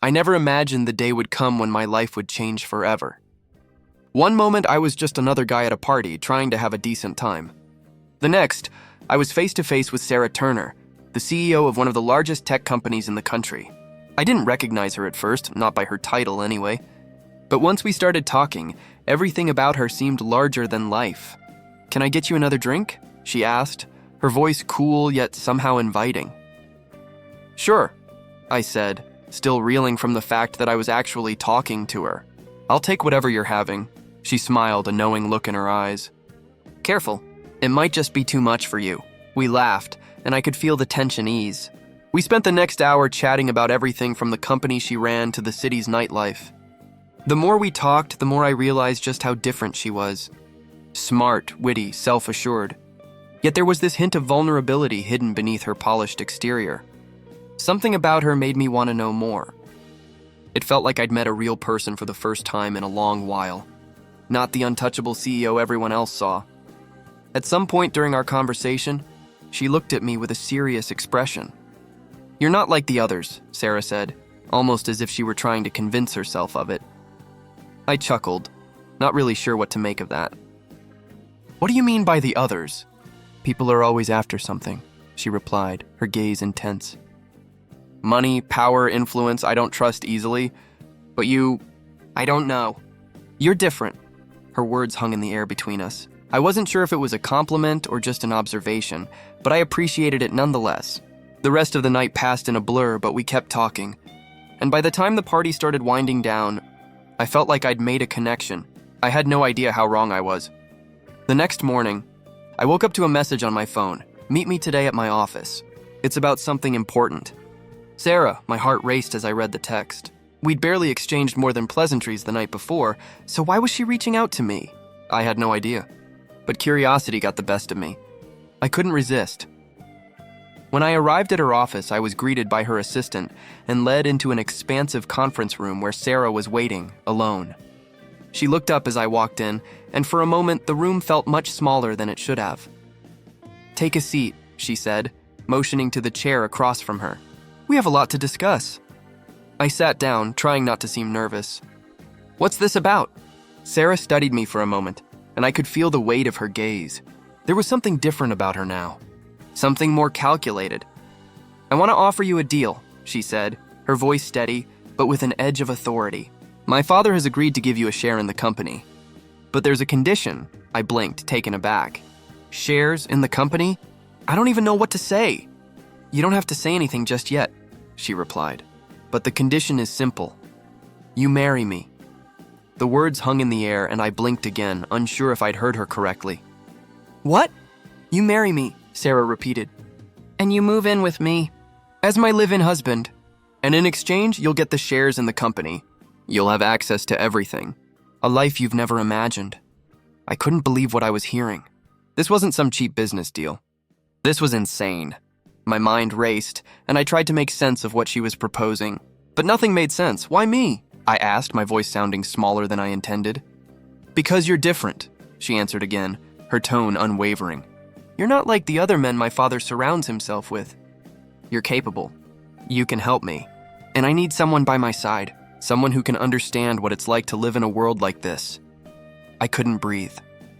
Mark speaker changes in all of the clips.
Speaker 1: I never imagined the day would come when my life would change forever. One moment, I was just another guy at a party trying to have a decent time. The next, I was face to face with Sarah Turner, the CEO of one of the largest tech companies in the country. I didn't recognize her at first, not by her title anyway. But once we started talking, everything about her seemed larger than life. "Can I get you another drink?" she asked, her voice cool yet somehow inviting. "Sure," I said, still reeling from the fact that I was actually talking to her. "I'll take whatever you're having." She smiled, a knowing look in her eyes. "Careful, it might just be too much for you." We laughed, and I could feel the tension ease. We spent the next hour chatting about everything from the company she ran to the city's nightlife. The more we talked, the more I realized just how different she was. Smart, witty, self-assured. Yet there was this hint of vulnerability hidden beneath her polished exterior. Something about her made me want to know more. It felt like I'd met a real person for the first time in a long while, not the untouchable CEO everyone else saw. At some point during our conversation, she looked at me with a serious expression. "You're not like the others," Sarah said, almost as if she were trying to convince herself of it. I chuckled, not really sure what to make of that. "What do you mean by the others?" "People are always after something," she replied, her gaze intense. "Money, power, influence, I don't trust easily. But you, I don't know. You're different." Her words hung in the air between us. I wasn't sure if it was a compliment or just an observation, but I appreciated it nonetheless. The rest of the night passed in a blur, but we kept talking. And by the time the party started winding down, I felt like I'd made a connection. I had no idea how wrong I was. The next morning, I woke up to a message on my phone. "Meet me today at my office. It's about something important." "Sarah," my heart raced as I read the text. We'd barely exchanged more than pleasantries the night before, so why was she reaching out to me? I had no idea. But curiosity got the best of me. I couldn't resist. When I arrived at her office, I was greeted by her assistant and led into an expansive conference room where Sarah was waiting, alone. She looked up as I walked in, and for a moment, the room felt much smaller than it should have. "Take a seat," she said, motioning to the chair across from her. "We have a lot to discuss." I sat down, trying not to seem nervous. "What's this about?" Sarah studied me for a moment, and I could feel the weight of her gaze. There was something different about her now. Something more calculated. "I want to offer you a deal," she said, her voice steady, but with an edge of authority. "My father has agreed to give you a share in the company. But there's a condition." I blinked, taken aback. "Shares in the company? I don't even know what to say." "You don't have to say anything just yet," she replied. "But the condition is simple. You marry me." The words hung in the air, and I blinked again, unsure if I'd heard her correctly. "What?" "You marry me," Sarah repeated. "And you move in with me as my live-in husband. And in exchange, you'll get the shares in the company. You'll have access to everything. A life you've never imagined." I couldn't believe what I was hearing. This wasn't some cheap business deal. This was insane. My mind raced, and I tried to make sense of what she was proposing. But nothing made sense. "Why me?" I asked, my voice sounding smaller than I intended. "Because you're different," she answered again, her tone unwavering. "You're not like the other men my father surrounds himself with. You're capable. You can help me. And I need someone by my side, someone who can understand what it's like to live in a world like this." I couldn't breathe.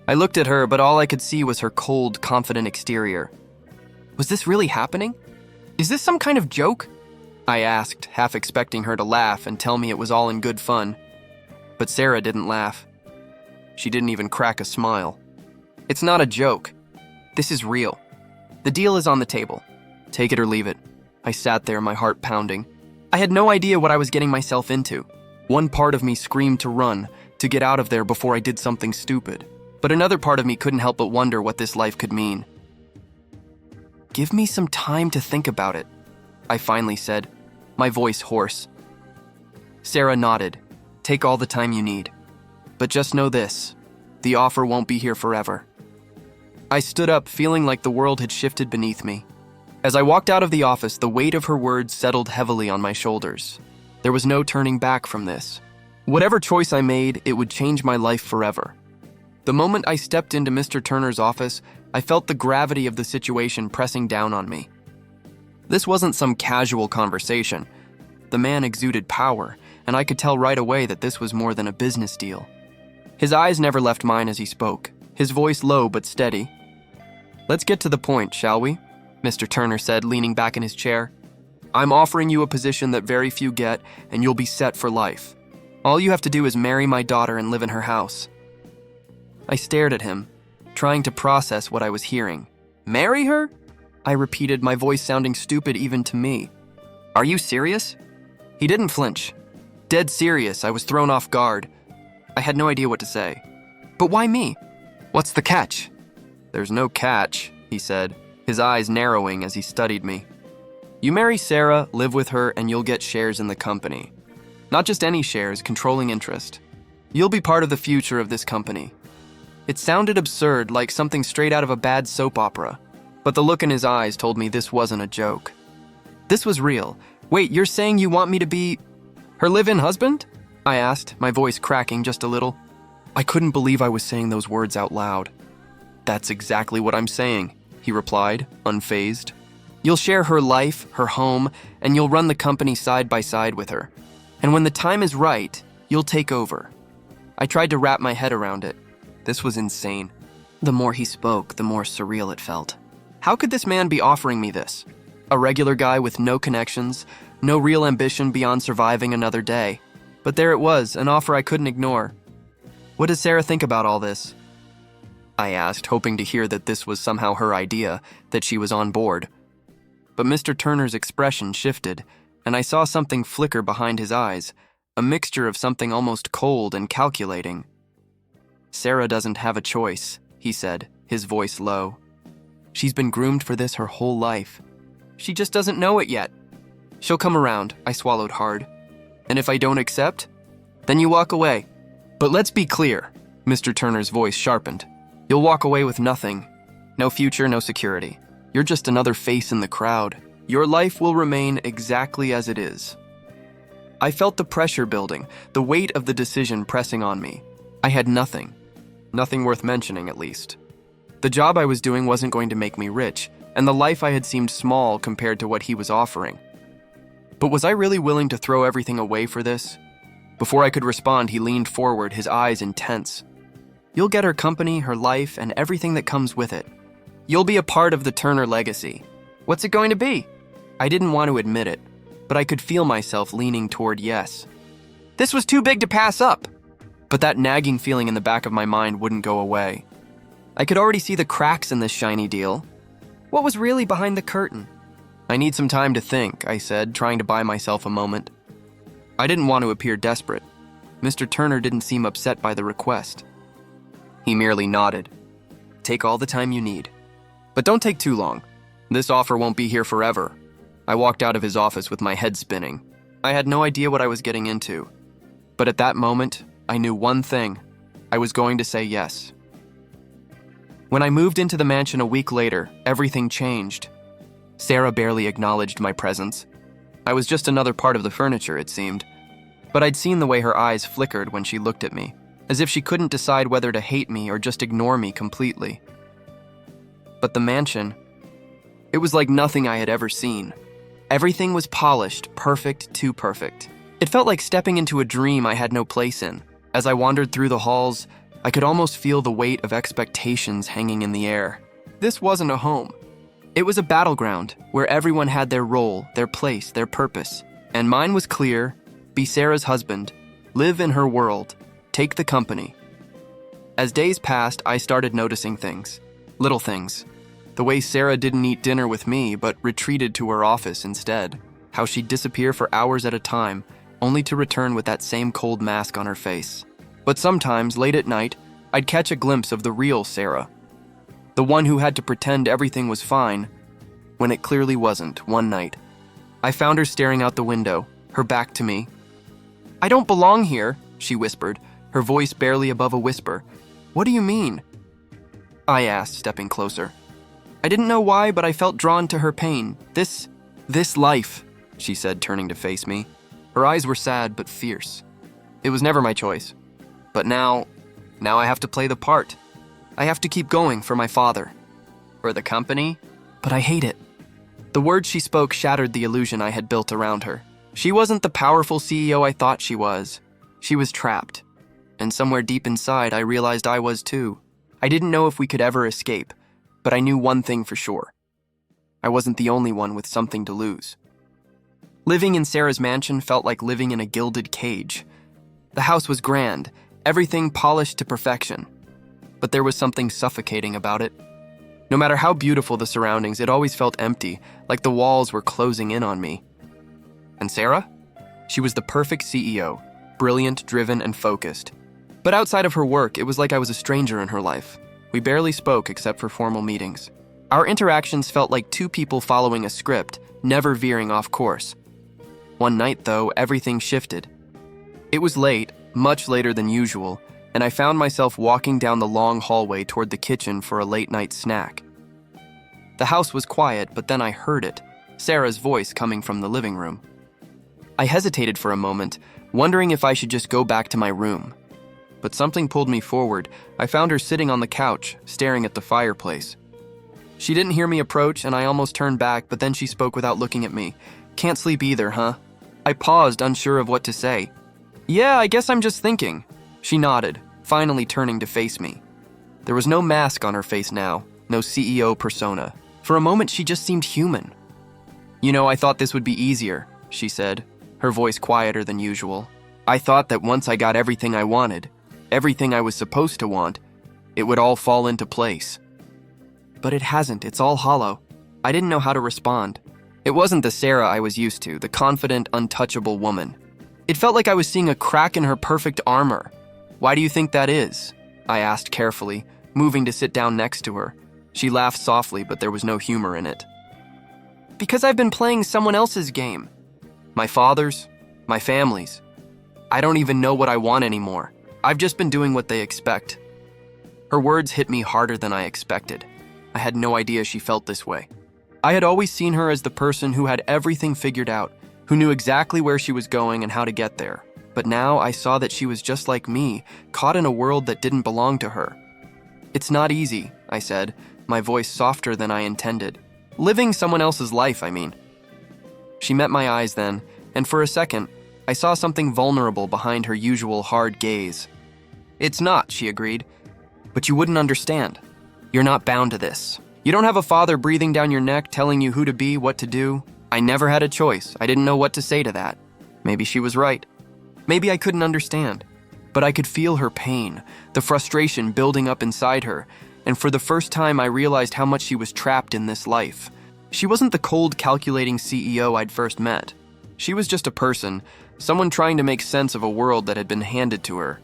Speaker 1: I looked at her, but all I could see was her cold, confident exterior. Was this really happening? Is this some kind of joke? I asked, half expecting her to laugh and tell me it was all in good fun. But Sarah didn't laugh. She didn't even crack a smile. "It's not a joke. This is real. The deal is on the table. Take it or leave it." I sat there, my heart pounding. I had no idea what I was getting myself into. One part of me screamed to run, to get out of there before I did something stupid. But another part of me couldn't help but wonder what this life could mean. "Give me some time to think about it," I finally said, my voice hoarse. Sarah nodded. "Take all the time you need. But just know this, the offer won't be here forever." I stood up, feeling like the world had shifted beneath me. As I walked out of the office, the weight of her words settled heavily on my shoulders. There was no turning back from this. Whatever choice I made, it would change my life forever. The moment I stepped into Mr. Turner's office, I felt the gravity of the situation pressing down on me. This wasn't some casual conversation. The man exuded power, and I could tell right away that this was more than a business deal. His eyes never left mine as he spoke, his voice low but steady. "Let's get to the point, shall we?" Mr. Turner said, leaning back in his chair. "I'm offering you a position that very few get, and you'll be set for life. All you have to do is marry my daughter and live in her house." I stared at him, trying to process what I was hearing. "Marry her?" I repeated, my voice sounding stupid even to me. "Are you serious?" He didn't flinch. Dead serious, I was thrown off guard. I had no idea what to say. "But why me? What's the catch?" "There's no catch," he said, his eyes narrowing as he studied me. "You marry Sarah, live with her, and you'll get shares in the company. Not just any shares, controlling interest. You'll be part of the future of this company." It sounded absurd, like something straight out of a bad soap opera, but the look in his eyes told me this wasn't a joke. This was real. "Wait, you're saying you want me to be her live-in husband?" I asked, my voice cracking just a little. I couldn't believe I was saying those words out loud. "That's exactly what I'm saying," he replied, unfazed. "You'll share her life, her home, and you'll run the company side by side with her. And when the time is right, you'll take over." I tried to wrap my head around it. This was insane. The more he spoke, the more surreal it felt. How could this man be offering me this? A regular guy with no connections, no real ambition beyond surviving another day. But there it was, an offer I couldn't ignore. "What does Sarah think about all this?" I asked, hoping to hear that this was somehow her idea, that she was on board. But Mr. Turner's expression shifted, and I saw something flicker behind his eyes, a mixture of something almost cold and calculating. "Sarah doesn't have a choice," he said, his voice low. "She's been groomed for this her whole life. She just doesn't know it yet. She'll come around," I swallowed hard. "And if I don't accept, then you walk away." "But let's be clear," Mr. Turner's voice sharpened. "You'll walk away with nothing. No future, no security. You're just another face in the crowd. Your life will remain exactly as it is." I felt the pressure building, the weight of the decision pressing on me. I had nothing. Nothing worth mentioning, at least. The job I was doing wasn't going to make me rich, and the life I had seemed small compared to what he was offering. But was I really willing to throw everything away for this? Before I could respond, he leaned forward, his eyes intense. "You'll get her company, her life, and everything that comes with it. You'll be a part of the Turner legacy. What's it going to be?" I didn't want to admit it, but I could feel myself leaning toward yes. This was too big to pass up. But that nagging feeling in the back of my mind wouldn't go away. I could already see the cracks in this shiny deal. What was really behind the curtain? "I need some time to think," I said, trying to buy myself a moment. I didn't want to appear desperate. Mr. Turner didn't seem upset by the request. He merely nodded. "Take all the time you need. But don't take too long. This offer won't be here forever." I walked out of his office with my head spinning. I had no idea what I was getting into. But at that moment, I knew one thing. I was going to say yes. When I moved into the mansion a week later, everything changed. Sarah barely acknowledged my presence. I was just another part of the furniture, it seemed. But I'd seen the way her eyes flickered when she looked at me, as if she couldn't decide whether to hate me or just ignore me completely. But the mansion, it was like nothing I had ever seen. Everything was polished, perfect, too perfect. It felt like stepping into a dream I had no place in. As I wandered through the halls, I could almost feel the weight of expectations hanging in the air. This wasn't a home. It was a battleground where everyone had their role, their place, their purpose. And mine was clear: be Sarah's husband, live in her world, take the company. As days passed, I started noticing things. Little things. The way Sarah didn't eat dinner with me, but retreated to her office instead. How she'd disappear for hours at a time, only to return with that same cold mask on her face. But sometimes, late at night, I'd catch a glimpse of the real Sarah. The one who had to pretend everything was fine, when it clearly wasn't. One night, I found her staring out the window, her back to me. "I don't belong here," she whispered, her voice barely above a whisper. "What do you mean?" I asked, stepping closer. I didn't know why, but I felt drawn to her pain. This life," she said, turning to face me. Her eyes were sad but fierce. "It was never my choice. But now I have to play the part. I have to keep going for my father. For the company? But I hate it." The words she spoke shattered the illusion I had built around her. She wasn't the powerful CEO I thought she was. She was trapped. And somewhere deep inside, I realized I was too. I didn't know if we could ever escape, but I knew one thing for sure. I wasn't the only one with something to lose. Living in Sarah's mansion felt like living in a gilded cage. The house was grand, everything polished to perfection. But there was something suffocating about it. No matter how beautiful the surroundings, it always felt empty, like the walls were closing in on me. And Sarah? She was the perfect CEO, brilliant, driven, and focused. But outside of her work, it was like I was a stranger in her life. We barely spoke except for formal meetings. Our interactions felt like two people following a script, never veering off course. One night, though, everything shifted. It was late, much later than usual, and I found myself walking down the long hallway toward the kitchen for a late-night snack. The house was quiet, but then I heard it, Sarah's voice coming from the living room. I hesitated for a moment, wondering if I should just go back to my room. But something pulled me forward. I found her sitting on the couch, staring at the fireplace. She didn't hear me approach, and I almost turned back, but then she spoke without looking at me. "Can't sleep either, huh?" I paused, unsure of what to say. "Yeah, I guess I'm just thinking." She nodded, finally turning to face me. There was no mask on her face now, no CEO persona. For a moment, she just seemed human. "You know, I thought this would be easier," she said, her voice quieter than usual. "I thought that once I got everything I wanted, everything I was supposed to want, it would all fall into place. But it hasn't, it's all hollow." I didn't know how to respond. It wasn't the Sarah I was used to, the confident, untouchable woman. It felt like I was seeing a crack in her perfect armor. "Why do you think that is?" I asked carefully, moving to sit down next to her. She laughed softly, but there was no humor in it. "Because I've been playing someone else's game. My father's, my family's. I don't even know what I want anymore. I've just been doing what they expect." Her words hit me harder than I expected. I had no idea she felt this way. I had always seen her as the person who had everything figured out, who knew exactly where she was going and how to get there. But now I saw that she was just like me, caught in a world that didn't belong to her. "It's not easy," I said, my voice softer than I intended. "Living someone else's life, I mean." She met my eyes then, and for a second, I saw something vulnerable behind her usual hard gaze. "It's not," she agreed. "But you wouldn't understand. You're not bound to this. You don't have a father breathing down your neck telling you who to be, what to do. I never had a choice. I didn't know what to say to that." Maybe she was right. Maybe I couldn't understand. But I could feel her pain, the frustration building up inside her, and for the first time I realized how much she was trapped in this life. She wasn't the cold, calculating CEO I'd first met. She was just a person, someone trying to make sense of a world that had been handed to her.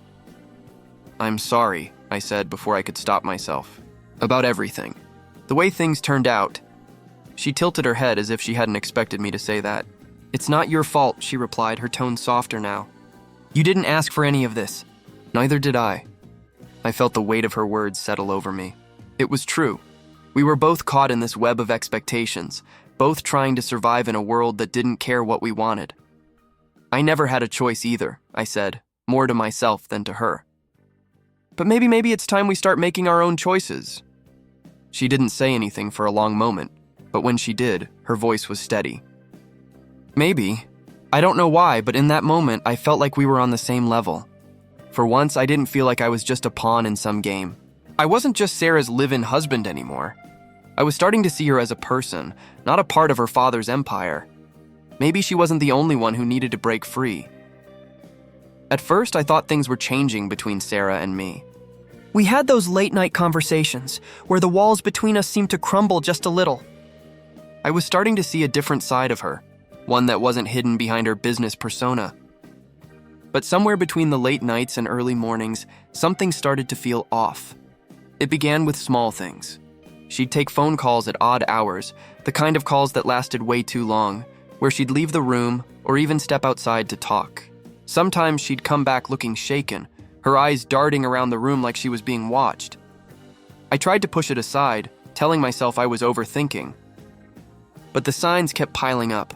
Speaker 1: "I'm sorry," I said before I could stop myself. "About everything. The way things turned out." She tilted her head as if she hadn't expected me to say that. "It's not your fault," she replied, her tone softer now. "You didn't ask for any of this." Neither did I. I felt the weight of her words settle over me. It was true. We were both caught in this web of expectations, both trying to survive in a world that didn't care what we wanted. "I never had a choice either," I said, more to myself than to her. "But maybe it's time we start making our own choices." She didn't say anything for a long moment, but when she did, her voice was steady. "Maybe. I don't know why, but in that moment, I felt like we were on the same level. For once, I didn't feel like I was just a pawn in some game. I wasn't just Sarah's live-in husband anymore. I was starting to see her as a person, not a part of her father's empire. Maybe she wasn't the only one who needed to break free. At first, I thought things were changing between Sarah and me. We had those late-night conversations where the walls between us seemed to crumble just a little. I was starting to see a different side of her, one that wasn't hidden behind her business persona. But somewhere between the late nights and early mornings, something started to feel off. It began with small things. She'd take phone calls at odd hours, the kind of calls that lasted way too long, where she'd leave the room or even step outside to talk. Sometimes she'd come back looking shaken, her eyes darting around the room like she was being watched. I tried to push it aside, telling myself I was overthinking. But the signs kept piling up.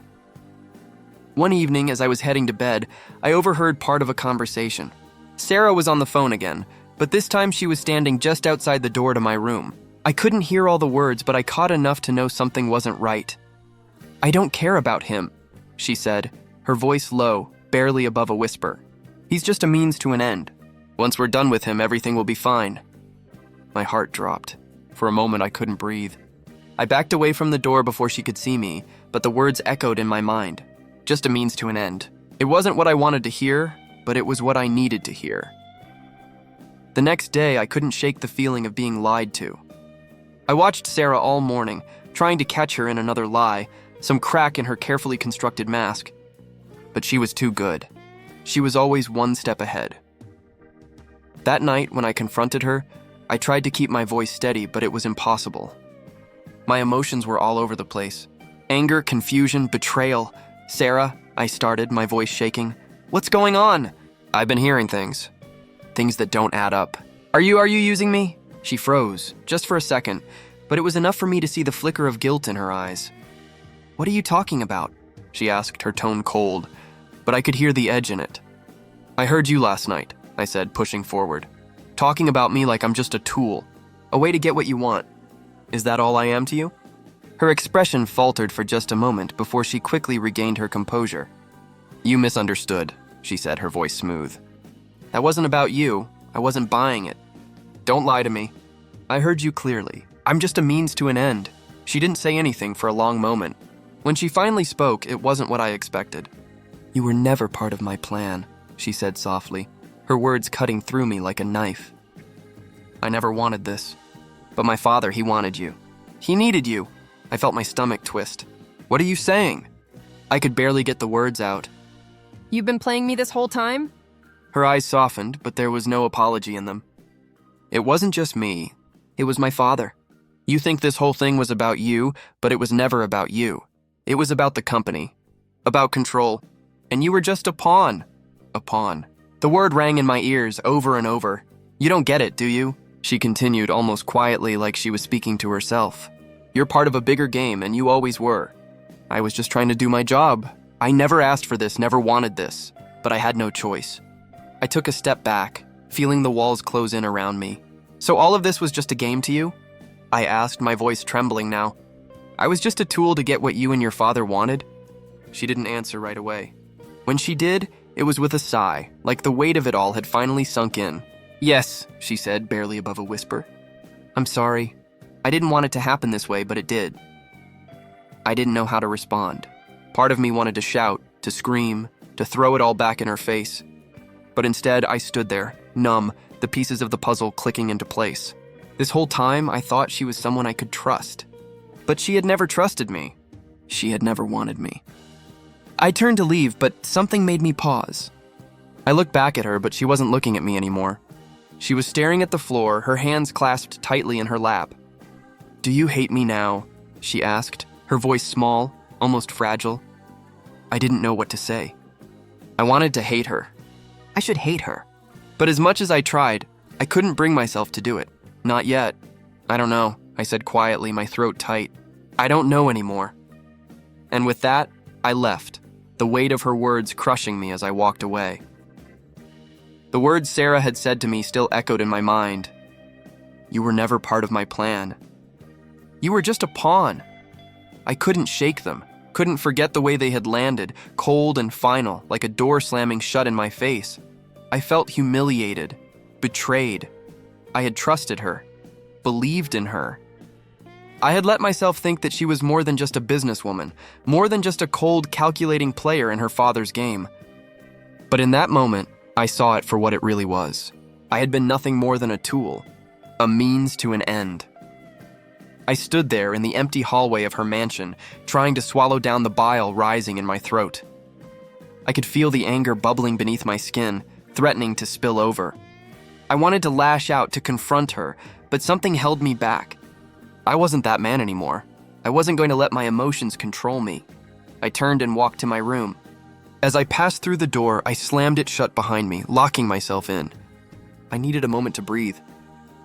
Speaker 1: One evening, as I was heading to bed, I overheard part of a conversation. Sarah was on the phone again, but this time she was standing just outside the door to my room. I couldn't hear all the words, but I caught enough to know something wasn't right. "I don't care about him," she said, her voice low, barely above a whisper. "He's just a means to an end. Once we're done with him, everything will be fine." My heart dropped. For a moment, I couldn't breathe. I backed away from the door before she could see me, but the words echoed in my mind. Just a means to an end. It wasn't what I wanted to hear, but it was what I needed to hear. The next day, I couldn't shake the feeling of being lied to. I watched Sarah all morning, trying to catch her in another lie, some crack in her carefully constructed mask. But she was too good. She was always one step ahead. That night, when I confronted her, I tried to keep my voice steady, but it was impossible. My emotions were all over the place. Anger, confusion, betrayal. "Sarah," I started, my voice shaking. "What's going on?" "I've been hearing things. Things that don't add up." Are you using me?" She froze, just for a second, but it was enough for me to see the flicker of guilt in her eyes. "What are you talking about?" she asked, her tone cold, but I could hear the edge in it. "I heard you last night," I said, pushing forward. "Talking about me like I'm just a tool, a way to get what you want. Is that all I am to you?" Her expression faltered for just a moment before she quickly regained her composure. "You misunderstood," she said, her voice smooth. "That wasn't about you. I wasn't buying it. Don't lie to me. I heard you clearly. I'm just a means to an end." She didn't say anything for a long moment. When she finally spoke, it wasn't what I expected. "You were never part of my plan," she said softly, her words cutting through me like a knife. "I never wanted this. But my father, he wanted you. He needed you." I felt my stomach twist. "What are you saying?" I could barely get the words out.
Speaker 2: "You've been playing me this whole time?"
Speaker 1: Her eyes softened, but there was no apology in them. "It wasn't just me. It was my father. You think this whole thing was about you, but it was never about you. It was about the company, about control, and you were just a pawn. A pawn." The word rang in my ears over and over. "You don't get it, do you?" She continued almost quietly, like she was speaking to herself. "You're part of a bigger game, and you always were. I was just trying to do my job. I never asked for this, never wanted this, but I had no choice." I took a step back, feeling the walls close in around me. "So all of this was just a game to you?" I asked, my voice trembling now. "I was just a tool to get what you and your father wanted?" She didn't answer right away. When she did, it was with a sigh, like the weight of it all had finally sunk in. "Yes," she said, barely above a whisper. "I'm sorry. I didn't want it to happen this way, but it did." I didn't know how to respond. Part of me wanted to shout, to scream, to throw it all back in her face. But instead, I stood there, numb, the pieces of the puzzle clicking into place. This whole time, I thought she was someone I could trust. But she had never trusted me. She had never wanted me. I turned to leave, but something made me pause. I looked back at her, but she wasn't looking at me anymore. She was staring at the floor, her hands clasped tightly in her lap. "Do you hate me now?" she asked, her voice small, almost fragile. I didn't know what to say. I wanted to hate her. I should hate her. But as much as I tried, I couldn't bring myself to do it. Not yet. "I don't know," I said quietly, my throat tight. "I don't know anymore." And with that, I left, the weight of her words crushing me as I walked away. The words Sarah had said to me still echoed in my mind. "You were never part of my plan. You were just a pawn." I couldn't shake them, couldn't forget the way they had landed, cold and final, like a door slamming shut in my face. I felt humiliated, betrayed. I had trusted her, believed in her. I had let myself think that she was more than just a businesswoman, more than just a cold, calculating player in her father's game. But in that moment, I saw it for what it really was. I had been nothing more than a tool, a means to an end. I stood there in the empty hallway of her mansion, trying to swallow down the bile rising in my throat. I could feel the anger bubbling beneath my skin, threatening to spill over. I wanted to lash out, to confront her, but something held me back. I wasn't that man anymore. I wasn't going to let my emotions control me. I turned and walked to my room. As I passed through the door, I slammed it shut behind me, locking myself in. I needed a moment to breathe,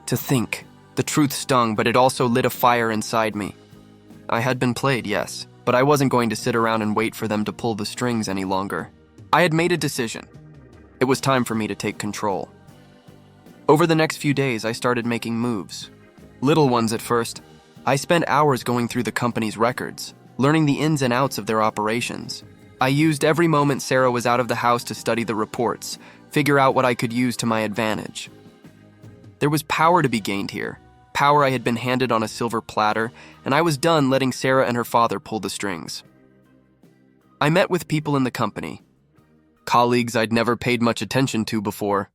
Speaker 1: to think. The truth stung, but it also lit a fire inside me. I had been played, yes, but I wasn't going to sit around and wait for them to pull the strings any longer. I had made a decision. It was time for me to take control. Over the next few days, I started making moves. Little ones at first. I spent hours going through the company's records, learning the ins and outs of their operations. I used every moment Sarah was out of the house to study the reports, figure out what I could use to my advantage. There was power to be gained here, power I had been handed on a silver platter, and I was done letting Sarah and her father pull the strings. I met with people in the company, colleagues I'd never paid much attention to before.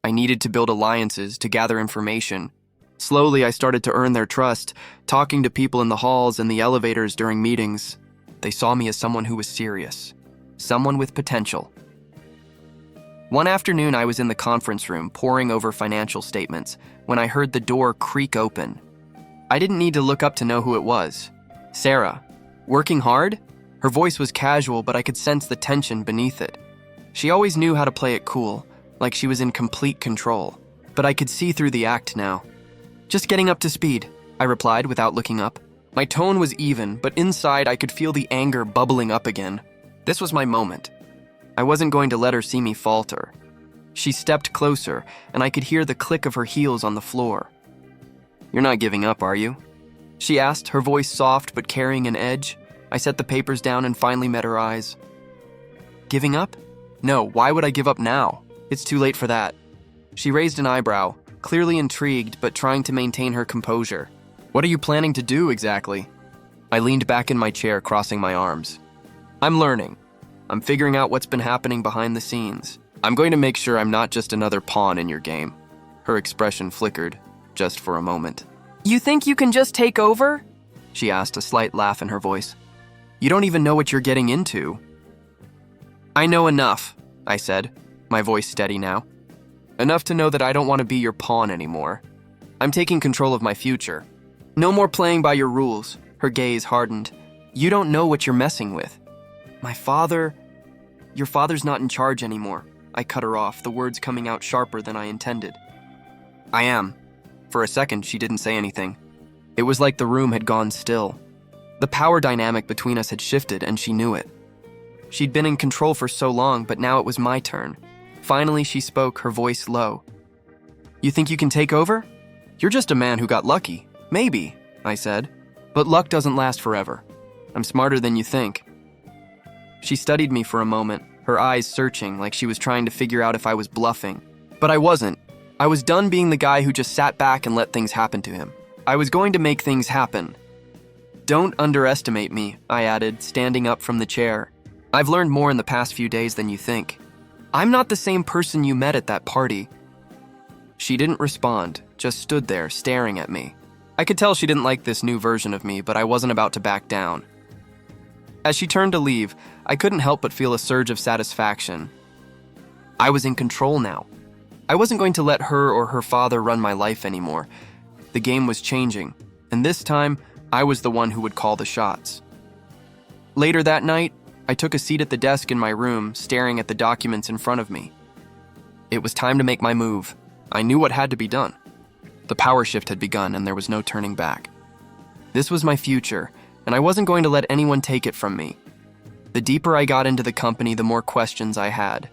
Speaker 1: I needed to build alliances to gather information. Slowly, I started to earn their trust, talking to people in the halls and the elevators during meetings. They saw me as someone who was serious, someone with potential. One afternoon, I was in the conference room poring over financial statements when I heard the door creak open. I didn't need to look up to know who it was. Sarah. Working hard? Her voice was casual, but I could sense the tension beneath it. She always knew how to play it cool, like she was in complete control. But I could see through the act now. Just getting up to speed, I replied without looking up. My tone was even, but inside I could feel the anger bubbling up again. This was my moment. I wasn't going to let her see me falter. She stepped closer, and I could hear the click of her heels on the floor. "You're not giving up, are you?" she asked, her voice soft but carrying an edge. I set the papers down and finally met her eyes. Giving up? No, why would I give up now? It's too late for that. She raised an eyebrow, clearly intrigued but trying to maintain her composure. "What are you planning to do exactly?" I leaned back in my chair, crossing my arms. "I'm learning. I'm figuring out what's been happening behind the scenes. I'm going to make sure I'm not just another pawn in your game." Her expression flickered, just for a moment.
Speaker 2: You think you can just take over?
Speaker 1: She asked, a slight laugh in her voice. "You don't even know what you're getting into." "I know enough," I said, my voice steady now. "Enough to know that I don't want to be your pawn anymore. I'm taking control of my future. No more playing by your rules." Her gaze hardened. "You don't know what you're messing with." Your father's not in charge anymore." I cut her off, the words coming out sharper than I intended. "I am." For a second, she didn't say anything. It was like the room had gone still. The power dynamic between us had shifted, and she knew it. She'd been in control for so long, but now it was my turn. Finally, she spoke, her voice low. "You think you can take over? You're just a man who got lucky. Maybe," I said. "But luck doesn't last forever. I'm smarter than you think." She studied me for a moment, her eyes searching like she was trying to figure out if I was bluffing. But I wasn't. I was done being the guy who just sat back and let things happen to him. I was going to make things happen. "Don't underestimate me," I added, standing up from the chair. "I've learned more in the past few days than you think. I'm not the same person you met at that party." She didn't respond, just stood there, staring at me. I could tell she didn't like this new version of me, but I wasn't about to back down. As she turned to leave, I couldn't help but feel a surge of satisfaction. I was in control now. I wasn't going to let her or her father run my life anymore. The game was changing, and this time, I was the one who would call the shots. Later that night, I took a seat at the desk in my room, staring at the documents in front of me. It was time to make my move. I knew what had to be done. The power shift had begun, and there was no turning back. This was my future, and I wasn't going to let anyone take it from me. The deeper I got into the company, the more questions I had.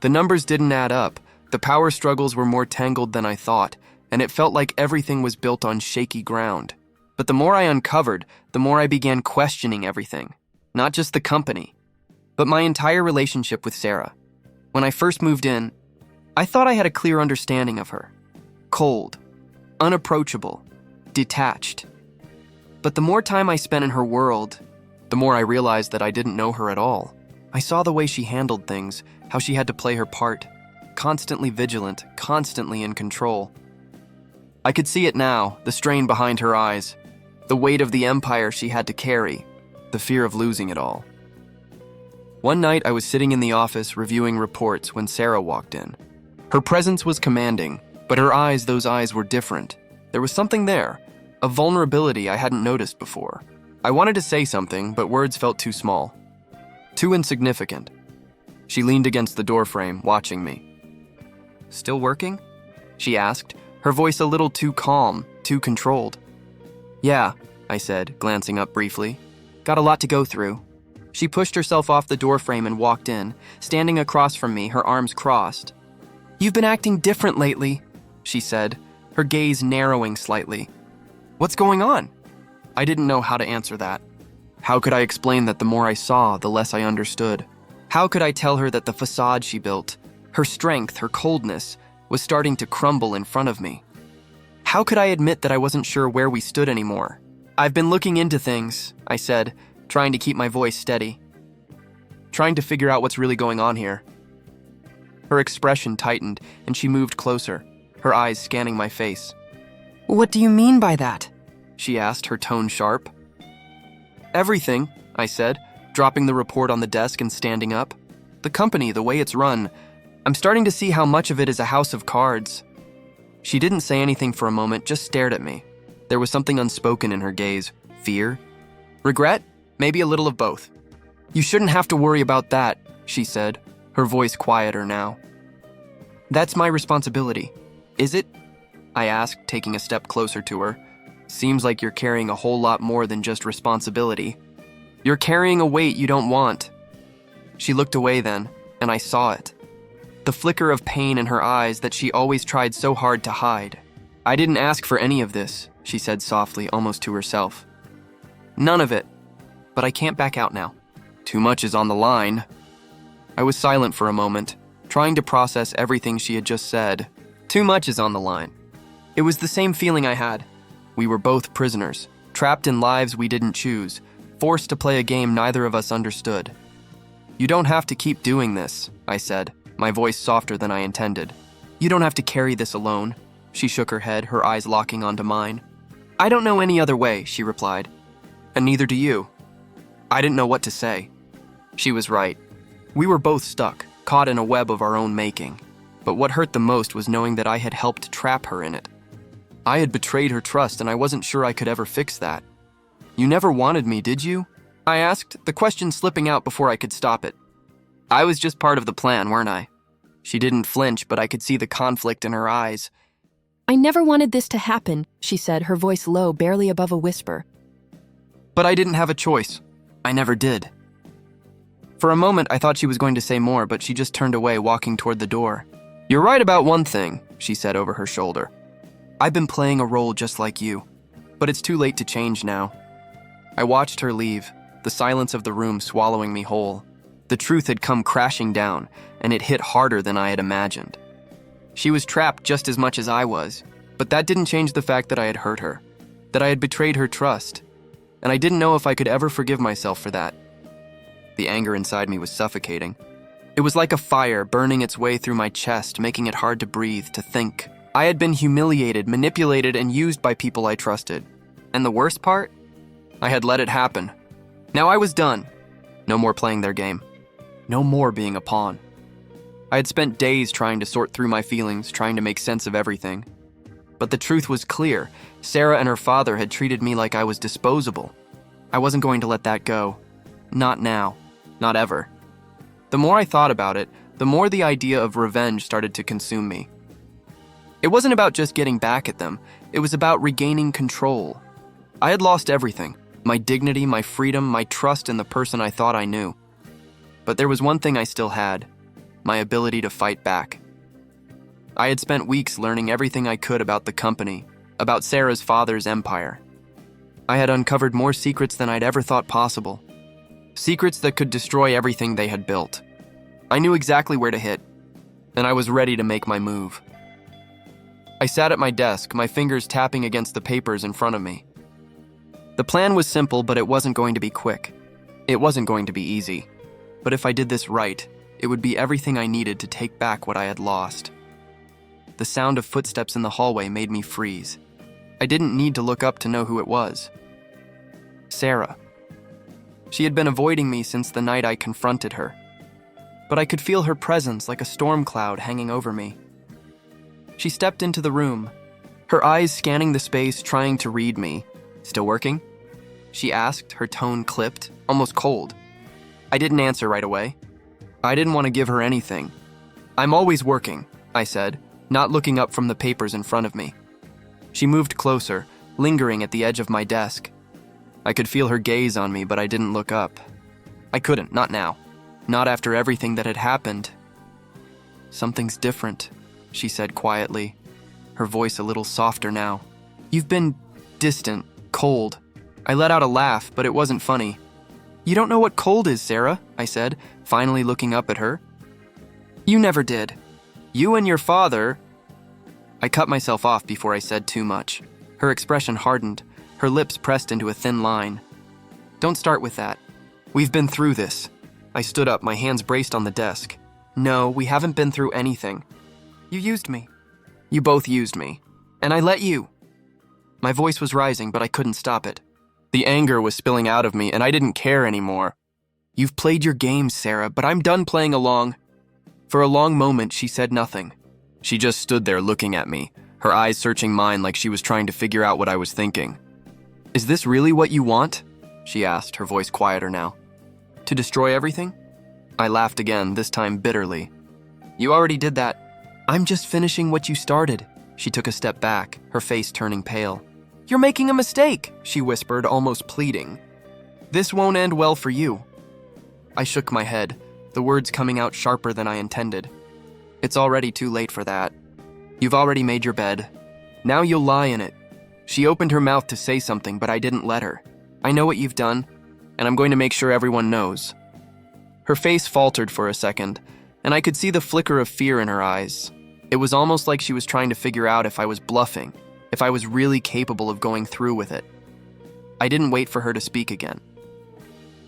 Speaker 1: The numbers didn't add up. The power struggles were more tangled than I thought, and it felt like everything was built on shaky ground. But the more I uncovered, the more I began questioning everything. Not just the company, but my entire relationship with Sarah. When I first moved in, I thought I had a clear understanding of her. Cold, unapproachable, detached. But the more time I spent in her world, the more I realized that I didn't know her at all. I saw the way she handled things, how she had to play her part, constantly vigilant, constantly in control. I could see it now, the strain behind her eyes, the weight of the empire she had to carry, the fear of losing it all. One night I was sitting in the office reviewing reports when Sarah walked in. Her presence was commanding, but her eyes, those eyes were different. There was something there, a vulnerability I hadn't noticed before. I wanted to say something, but words felt too small, too insignificant. She leaned against the doorframe, watching me. "Still working?" she asked, her voice a little too calm, too controlled. "Yeah," I said, glancing up briefly. "Got a lot to go through." She pushed herself off the doorframe and walked in, standing across from me, her arms crossed. "You've been acting different lately," she said, her gaze narrowing slightly. "What's going on?" I didn't know how to answer that. How could I explain that the more I saw, the less I understood? How could I tell her that the facade she built, her strength, her coldness, was starting to crumble in front of me? How could I admit that I wasn't sure where we stood anymore? "I've been looking into things," I said, trying to keep my voice steady. "Trying to figure out what's really going on here." Her expression tightened, and she moved closer, her eyes scanning my face.
Speaker 2: What do you mean by that?
Speaker 1: She asked, her tone sharp. "Everything," I said, dropping the report on the desk and standing up. "The company, the way it's run. I'm starting to see how much of it is a house of cards." She didn't say anything for a moment, just stared at me. There was something unspoken in her gaze. Fear? Regret? Maybe a little of both. "You shouldn't have to worry about that," she said, her voice quieter now. "That's my responsibility." "Is it?" I asked, taking a step closer to her. "Seems like you're carrying a whole lot more than just responsibility. You're carrying a weight you don't want." She looked away then, and I saw it. The flicker of pain in her eyes that she always tried so hard to hide. "I didn't ask for any of this," she said softly, almost to herself. "None of it. But I can't back out now. Too much is on the line." I was silent for a moment, trying to process everything she had just said. Too much is on the line. It was the same feeling I had. We were both prisoners, trapped in lives we didn't choose, forced to play a game neither of us understood. "You don't have to keep doing this," I said, my voice softer than I intended. "You don't have to carry this alone." She shook her head, her eyes locking onto mine. "I don't know any other way," she replied. "And neither do you." I didn't know what to say. She was right. We were both stuck, caught in a web of our own making. But what hurt the most was knowing that I had helped trap her in it. I had betrayed her trust, and I wasn't sure I could ever fix that. "You never wanted me, did you?" I asked, the question slipping out before I could stop it. "I was just part of the plan, weren't I?" She didn't flinch, but I could see the conflict in her eyes.
Speaker 3: "I never wanted this to happen," she said, her voice low, barely above a whisper.
Speaker 1: "But I didn't have a choice. I never did." For a moment, I thought she was going to say more, but she just turned away, walking toward the door. "You're right about one thing," she said over her shoulder. "I've been playing a role just like you, but it's too late to change now." I watched her leave, the silence of the room swallowing me whole. The truth had come crashing down, and it hit harder than I had imagined. She was trapped just as much as I was, but that didn't change the fact that I had hurt her, that I had betrayed her trust, and I didn't know if I could ever forgive myself for that. The anger inside me was suffocating. It was like a fire burning its way through my chest, making it hard to breathe, to think. I had been humiliated, manipulated, and used by people I trusted. And the worst part? I had let it happen. Now I was done. No more playing their game. No more being a pawn. I had spent days trying to sort through my feelings, trying to make sense of everything. But the truth was clear. Sarah and her father had treated me like I was disposable. I wasn't going to let that go. Not now. Not ever. The more I thought about it, the more the idea of revenge started to consume me. It wasn't about just getting back at them. It was about regaining control. I had lost everything. My dignity, my freedom, my trust in the person I thought I knew. But there was one thing I still had. My ability to fight back. I had spent weeks learning everything I could about the company, about Sarah's father's empire. I had uncovered more secrets than I'd ever thought possible. Secrets that could destroy everything they had built. I knew exactly where to hit, and I was ready to make my move. I sat at my desk, my fingers tapping against the papers in front of me. The plan was simple, but it wasn't going to be quick. It wasn't going to be easy. But if I did this right, it would be everything I needed to take back what I had lost. The sound of footsteps in the hallway made me freeze. I didn't need to look up to know who it was. Sarah. She had been avoiding me since the night I confronted her. But I could feel her presence like a storm cloud hanging over me. She stepped into the room, her eyes scanning the space, trying to read me. "Still working?" she asked, her tone clipped, almost cold. I didn't answer right away. I didn't want to give her anything. "I'm always working," I said, not looking up from the papers in front of me. She moved closer, lingering at the edge of my desk. I could feel her gaze on me, but I didn't look up. I couldn't, not now. Not after everything that had happened. "Something's different," she said quietly, her voice a little softer now. "You've been distant, cold." I let out a laugh, but it wasn't funny. You don't know what cold is, Sarah, I said, finally looking up at her.
Speaker 2: You never did.
Speaker 1: You and your father... I cut myself off before I said too much. Her expression hardened, her lips pressed into a thin line. Don't start with that. We've been through this. I stood up, my hands braced on the desk. No, we haven't been through anything. You used me. You both used me. And I let you. My voice was rising, but I couldn't stop it. The anger was spilling out of me, and I didn't care anymore. You've played your game, Sarah, but I'm done playing along. For a long moment, she said nothing. She just stood there looking at me, her eyes searching mine like she was trying to figure out what I was thinking. Is this really what you want? She asked, her voice quieter now. To destroy everything? I laughed again, this time bitterly. You already did that. I'm just finishing what you started. She took a step back, her face turning pale. You're making a mistake, she whispered, almost pleading. This won't end well for you. I shook my head, the words coming out sharper than I intended. It's already too late for that. You've already made your bed. Now you'll lie in it. She opened her mouth to say something, but I didn't let her. I know what you've done, and I'm going to make sure everyone knows. Her face faltered for a second, and I could see the flicker of fear in her eyes. It was almost like she was trying to figure out if I was bluffing, if I was really capable of going through with it. I didn't wait for her to speak again.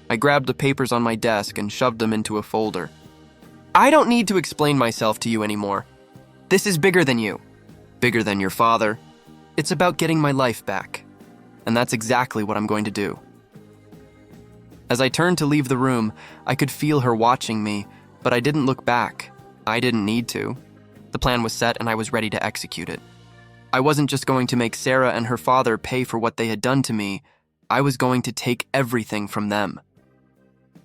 Speaker 1: I grabbed the papers on my desk and shoved them into a folder. I don't need to explain myself to you anymore. This is bigger than you, bigger than your father. It's about getting my life back, and that's exactly what I'm going to do. As I turned to leave the room, I could feel her watching me, but I didn't look back. I didn't need to. The plan was set and I was ready to execute it. I wasn't just going to make Sarah and her father pay for what they had done to me. I was going to take everything from them.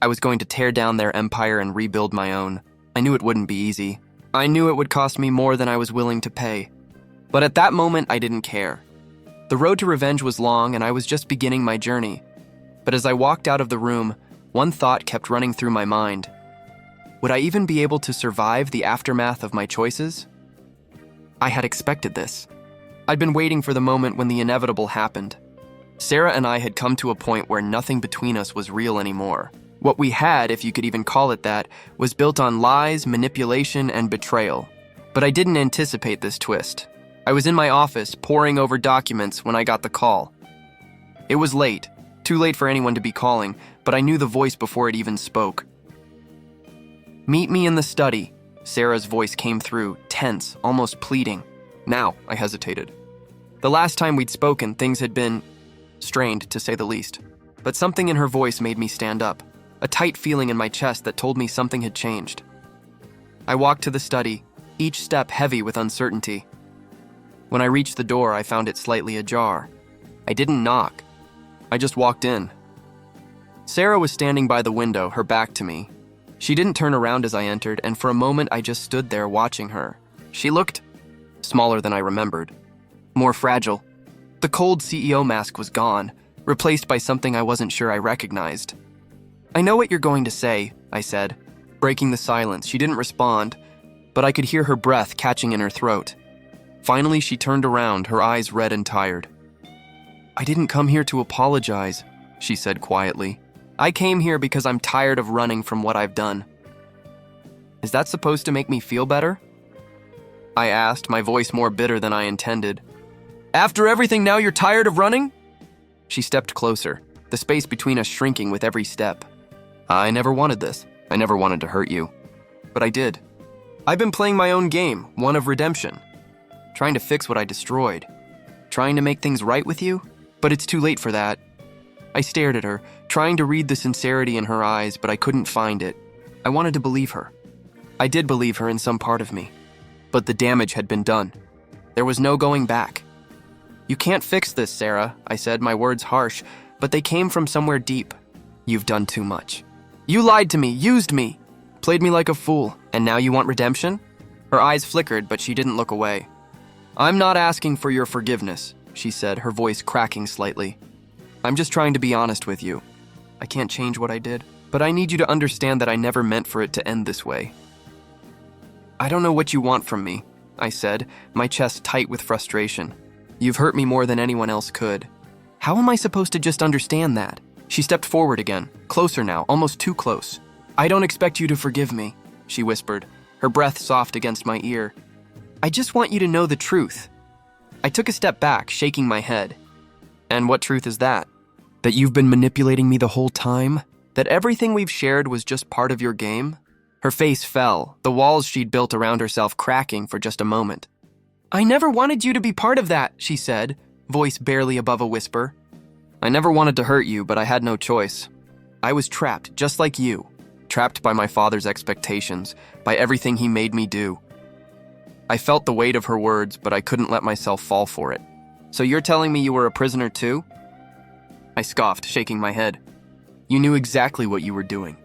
Speaker 1: I was going to tear down their empire and rebuild my own. I knew it wouldn't be easy. I knew it would cost me more than I was willing to pay. But at that moment, I didn't care. The road to revenge was long and I was just beginning my journey. But as I walked out of the room, one thought kept running through my mind. Would I even be able to survive the aftermath of my choices? I had expected this. I'd been waiting for the moment when the inevitable happened. Sarah and I had come to a point where nothing between us was real anymore. What we had, if you could even call it that, was built on lies, manipulation, and betrayal. But I didn't anticipate this twist. I was in my office, poring over documents, when I got the call. It was late, too late for anyone to be calling, but I knew the voice before it even spoke. Meet me in the study. Sarah's voice came through, tense, almost pleading. Now, I hesitated. The last time we'd spoken, things had been strained, to say the least. But something in her voice made me stand up, a tight feeling in my chest that told me something had changed. I walked to the study, each step heavy with uncertainty. When I reached the door, I found it slightly ajar. I didn't knock. I just walked in. Sarah was standing by the window, her back to me. She didn't turn around as I entered, and for a moment I just stood there watching her. She looked smaller than I remembered, more fragile. The cold CEO mask was gone, replaced by something I wasn't sure I recognized. I know what you're going to say, I said. Breaking the silence, she didn't respond, but I could hear her breath catching in her throat. Finally, she turned around, her eyes red and tired. I didn't come here to apologize, she said quietly. I came here because I'm tired of running from what I've done. Is that supposed to make me feel better? I asked, my voice more bitter than I intended. After everything, now you're tired of running? She stepped closer, the space between us shrinking with every step. I never wanted this. I never wanted to hurt you. But I did. I've been playing my own game, one of redemption. Trying to fix what I destroyed. Trying to make things right with you? But it's too late for that. I stared at her, trying to read the sincerity in her eyes, but I couldn't find it. I wanted to believe her. I did believe her in some part of me. But the damage had been done. There was no going back. You can't fix this, Sarah, I said, my words harsh, but they came from somewhere deep. You've done too much. You lied to me, used me, played me like a fool, and now you want redemption? Her eyes flickered, but she didn't look away. I'm not asking for your forgiveness, she said, her voice cracking slightly. I'm just trying to be honest with you. I can't change what I did, but I need you to understand that I never meant for it to end this way. I don't know what you want from me, I said, my chest tight with frustration. You've hurt me more than anyone else could. How am I supposed to just understand that? She stepped forward again, closer now, almost too close.
Speaker 2: I don't expect you to forgive me, she whispered, her breath soft against my ear. I just want you to know the truth. I took a step back, shaking my head.
Speaker 1: And what truth is that?
Speaker 2: That you've been manipulating me the whole time? That everything we've shared was just part of your game?
Speaker 1: Her face fell, the walls she'd built around herself cracking for just a moment.
Speaker 2: I never wanted you to be part of that, she said, voice barely above a whisper.
Speaker 1: I never wanted to hurt you, but I had no choice. I was trapped, just like you. Trapped by my father's expectations, by everything he made me do. I felt the weight of her words, but I couldn't let myself fall for it. So you're telling me you were a prisoner too? I scoffed, shaking my head. You knew exactly what you were doing.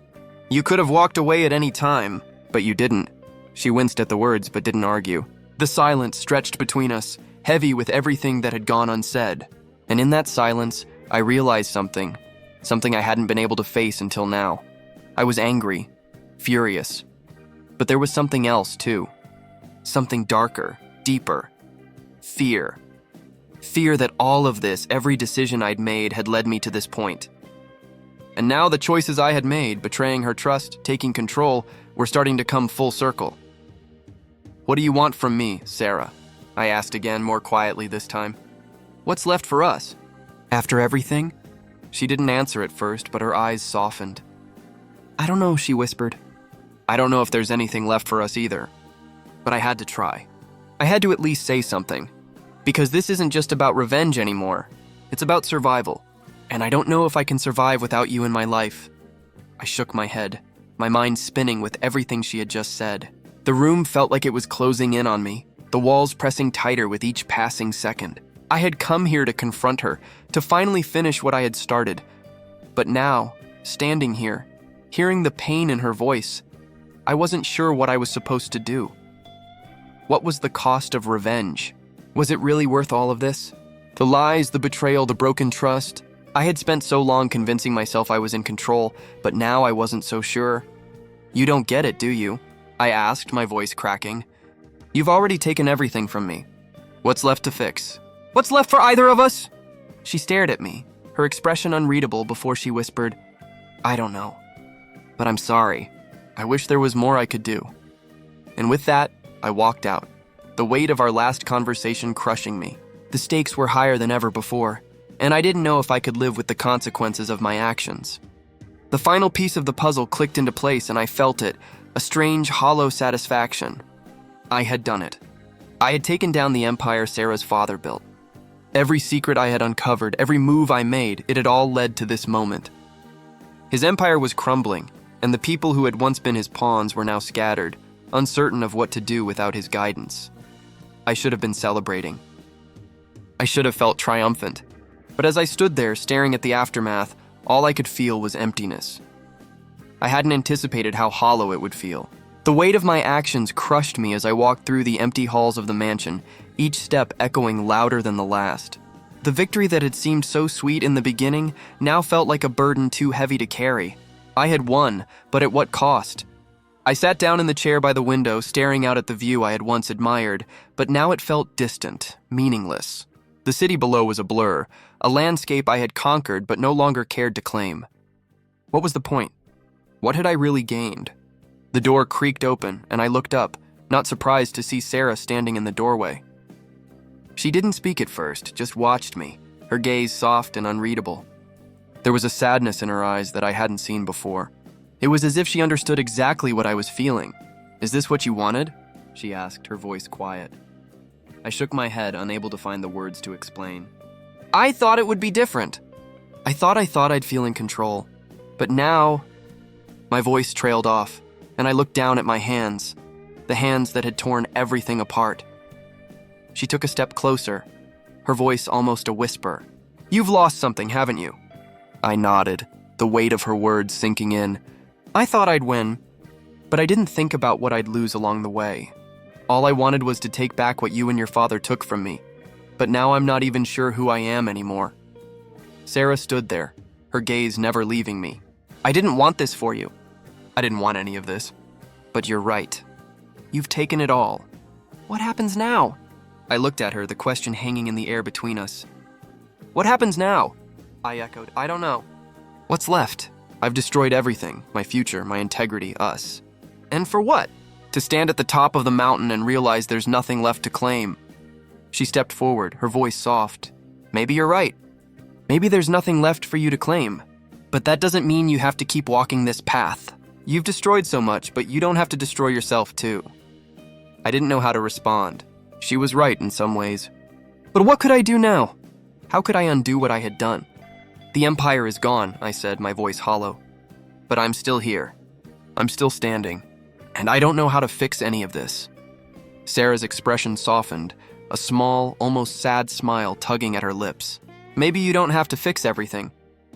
Speaker 1: You could have walked away at any time, but you didn't. She winced at the words, but didn't argue. The silence stretched between us, heavy with everything that had gone unsaid. And in that silence, I realized something I hadn't been able to face until now. I was angry, furious. But there was something else, too. Something darker, deeper. Fear. Fear that all of this, every decision I'd made, had led me to this point. And now the choices I had made, betraying her trust, taking control, were starting to come full circle. What do you want from me, Sarah? I asked again, more quietly this time. What's left for us? After everything? She didn't answer at first, but her eyes softened. I don't know, she whispered. I don't know if there's anything left for us either. But I had to try. I had to at least say something. Because this isn't just about revenge anymore. It's about survival. And I don't know if I can survive without you in my life. I shook my head, my mind spinning with everything she had just said. The room felt like it was closing in on me, the walls pressing tighter with each passing second. I had come here to confront her, to finally finish what I had started. But now, standing here, hearing the pain in her voice, I wasn't sure what I was supposed to do. What was the cost of revenge? Was it really worth all of this? The lies, the betrayal, the broken trust. I had spent so long convincing myself I was in control, but now I wasn't so sure. You don't get it, do you? I asked, my voice cracking. You've already taken everything from me. What's left to fix? What's left for either of us? She stared at me, her expression unreadable before she whispered, I don't know. But I'm sorry. I wish there was more I could do. And with that, I walked out, the weight of our last conversation crushing me. The stakes were higher than ever before, and I didn't know if I could live with the consequences of my actions. The final piece of the puzzle clicked into place and I felt it, a strange, hollow satisfaction. I had done it. I had taken down the empire Sarah's father built. Every secret I had uncovered, every move I made, it had all led to this moment. His empire was crumbling, and the people who had once been his pawns were now scattered, uncertain of what to do without his guidance. I should have been celebrating. I should have felt triumphant. But as I stood there staring at the aftermath, all I could feel was emptiness. I hadn't anticipated how hollow it would feel. The weight of my actions crushed me as I walked through the empty halls of the mansion, each step echoing louder than the last. The victory that had seemed so sweet in the beginning now felt like a burden too heavy to carry. I had won, but at what cost? I sat down in the chair by the window, staring out at the view I had once admired, but now it felt distant, meaningless. The city below was a blur, a landscape I had conquered but no longer cared to claim. What was the point? What had I really gained? The door creaked open, and I looked up, not surprised to see Sarah standing in the doorway. She didn't speak at first, just watched me, her gaze soft and unreadable. There was a sadness in her eyes that I hadn't seen before. It was as if she understood exactly what I was feeling. Is this what you wanted? She asked, her voice quiet. I shook my head, unable to find the words to explain. I thought it would be different. I thought I'd feel in control. But now, my voice trailed off, and I looked down at my hands, the hands that had torn everything apart. She took a step closer, her voice almost a whisper. You've lost something, haven't you? I nodded, the weight of her words sinking in. I thought I'd win, but I didn't think about what I'd lose along the way. All I wanted was to take back what you and your father took from me, but now I'm not even sure who I am anymore. Sarah stood there, her gaze never leaving me. I didn't want this for you. I didn't want any of this. But you're right. You've taken it all. What happens now? I looked at her, the question hanging in the air between us. What happens now? I echoed. I don't know. What's left? I've destroyed everything, my future, my integrity, us. And for what? To stand at the top of the mountain and realize there's nothing left to claim. She stepped forward, her voice soft. Maybe you're right. Maybe there's nothing left for you to claim. But that doesn't mean you have to keep walking this path. You've destroyed so much, but you don't have to destroy yourself too. I didn't know how to respond. She was right in some ways. But what could I do now? How could I undo what I had done? The Empire is gone, I said, my voice hollow. But I'm still here. I'm still standing. And I don't know how to fix any of this. Sarah's expression softened, a small, almost sad smile tugging at her lips. Maybe you don't have to fix everything.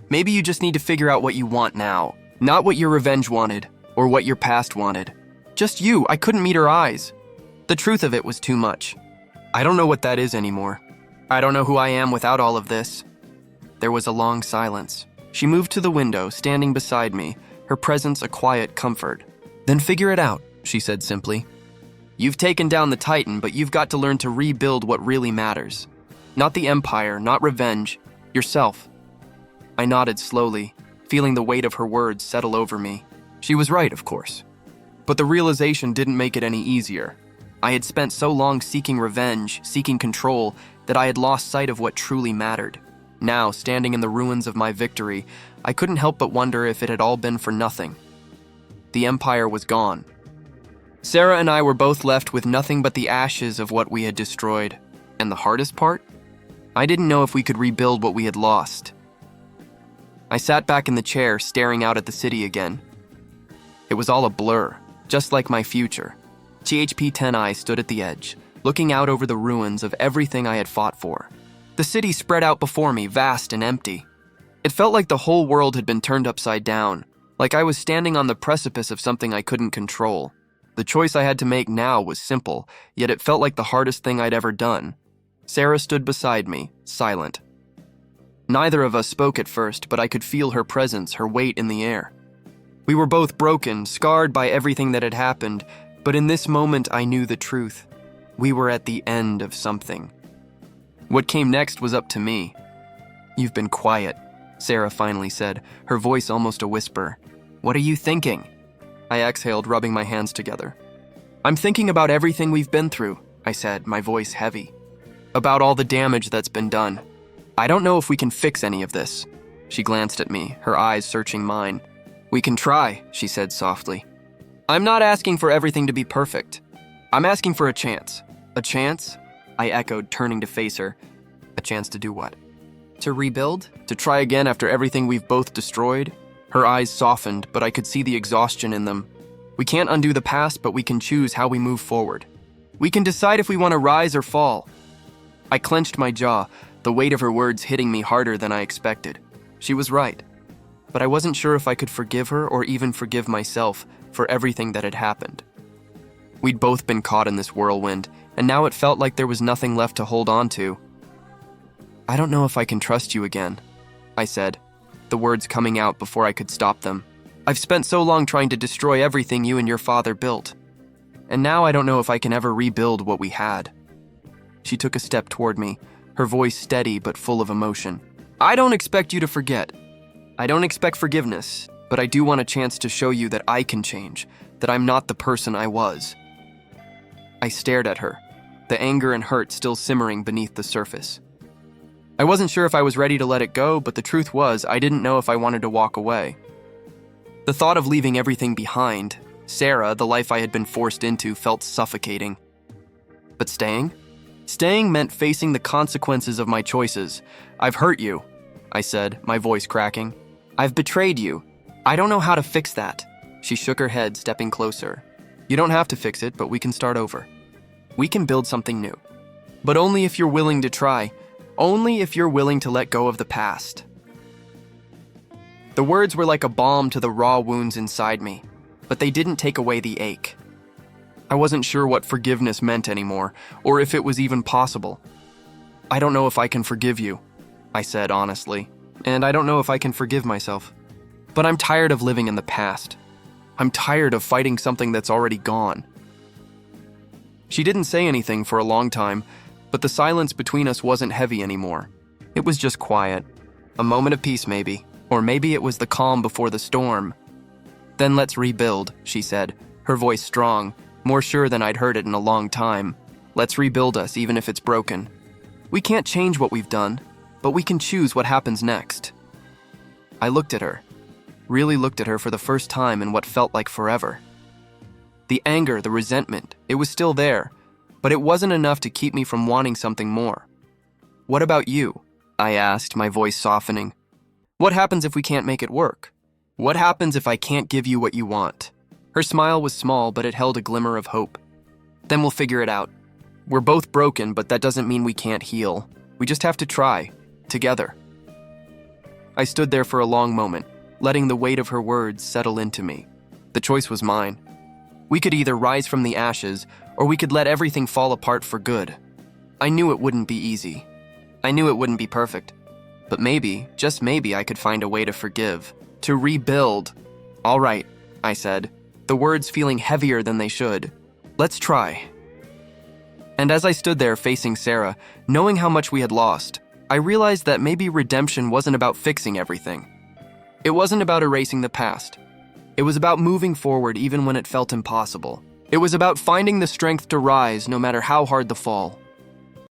Speaker 1: Maybe you just need to figure out what you want now. Not what your revenge wanted, or what your past wanted. Just you. I couldn't meet her eyes. The truth of it was too much. I don't know what that is anymore. I don't know who I am without all of this. There was a long silence. She moved to the window, standing beside me, her presence a quiet comfort. Then figure it out, she said simply. You've taken down the Titan, but you've got to learn to rebuild what really matters. Not the Empire, not revenge, yourself. I nodded slowly, feeling the weight of her words settle over me. She was right, of course. But the realization didn't make it any easier. I had spent so long seeking revenge, seeking control, that I had lost sight of what truly mattered. Now, standing in the ruins of my victory, I couldn't help but wonder if it had all been for nothing. The Empire was gone. Sarah and I were both left with nothing but the ashes of what we had destroyed. And the hardest part? I didn't know if we could rebuild what we had lost. I sat back in the chair, staring out at the city again. It was all a blur, just like my future. THP-10I stood at the edge, looking out over the ruins of everything I had fought for. The city spread out before me, vast and empty. It felt like the whole world had been turned upside down, like I was standing on the precipice of something I couldn't control. The choice I had to make now was simple, yet it felt like the hardest thing I'd ever done. Sarah stood beside me, silent. Neither of us spoke at first, but I could feel her presence, her weight in the air. We were both broken, scarred by everything that had happened, but in this moment I knew the truth. We were at the end of something. What came next was up to me. You've been quiet, Sarah finally said, her voice almost a whisper. What are you thinking? I exhaled, rubbing my hands together. I'm thinking about everything we've been through, I said, my voice heavy. About all the damage that's been done. I don't know if we can fix any of this. She glanced at me, her eyes searching mine. We can try, she said softly. I'm not asking for everything to be perfect. I'm asking for a chance. A chance? I echoed, turning to face her. A chance to do what? To rebuild? To try again after everything we've both destroyed? Her eyes softened, but I could see the exhaustion in them. We can't undo the past, but we can choose how we move forward. We can decide if we want to rise or fall. I clenched my jaw, the weight of her words hitting me harder than I expected. She was right. But I wasn't sure if I could forgive her or even forgive myself for everything that had happened. We'd both been caught in this whirlwind, and now it felt like there was nothing left to hold on to. I don't know if I can trust you again, I said, the words coming out before I could stop them. I've spent so long trying to destroy everything you and your father built, and now I don't know if I can ever rebuild what we had. She took a step toward me, her voice steady but full of emotion. I don't expect you to forget. I don't expect forgiveness, but I do want a chance to show you that I can change, that I'm not the person I was. I stared at her, the anger and hurt still simmering beneath the surface. I wasn't sure if I was ready to let it go, but the truth was I didn't know if I wanted to walk away. The thought of leaving everything behind, Sarah, the life I had been forced into, felt suffocating. But staying? Staying meant facing the consequences of my choices. I've hurt you, I said, my voice cracking. I've betrayed you. I don't know how to fix that. She shook her head, stepping closer. You don't have to fix it, but we can start over. We can build something new. But only if you're willing to try. Only if you're willing to let go of the past. The words were like a balm to the raw wounds inside me, but they didn't take away the ache. I wasn't sure what forgiveness meant anymore, or if it was even possible. I don't know if I can forgive you, I said honestly, and I don't know if I can forgive myself. But I'm tired of living in the past. I'm tired of fighting something that's already gone. She didn't say anything for a long time, but the silence between us wasn't heavy anymore. It was just quiet. A moment of peace maybe, Or maybe it was the calm before the storm. Then let's rebuild, she said, her voice strong, more sure than I'd heard it in a long time. Let's rebuild us, even if it's broken. We can't change what we've done, but we can choose what happens next. I looked at her, really looked at her for the first time in what felt like forever. The anger, the resentment, it was still there, but it wasn't enough to keep me from wanting something more. What about you? I asked, my voice softening. What happens if we can't make it work? What happens if I can't give you what you want? Her smile was small, but it held a glimmer of hope. Then we'll figure it out. We're both broken, but that doesn't mean we can't heal. We just have to try, together. I stood there for a long moment, letting the weight of her words settle into me. The choice was mine. We could either rise from the ashes, or we could let everything fall apart for good. I knew it wouldn't be easy. I knew it wouldn't be perfect. But maybe, just maybe, I could find a way to forgive, to rebuild. All right, I said, the words feeling heavier than they should. Let's try. And as I stood there facing Sarah, knowing how much we had lost, I realized that maybe redemption wasn't about fixing everything. It wasn't about erasing the past. It was about moving forward even when it felt impossible. It was about finding the strength to rise no matter how hard the fall.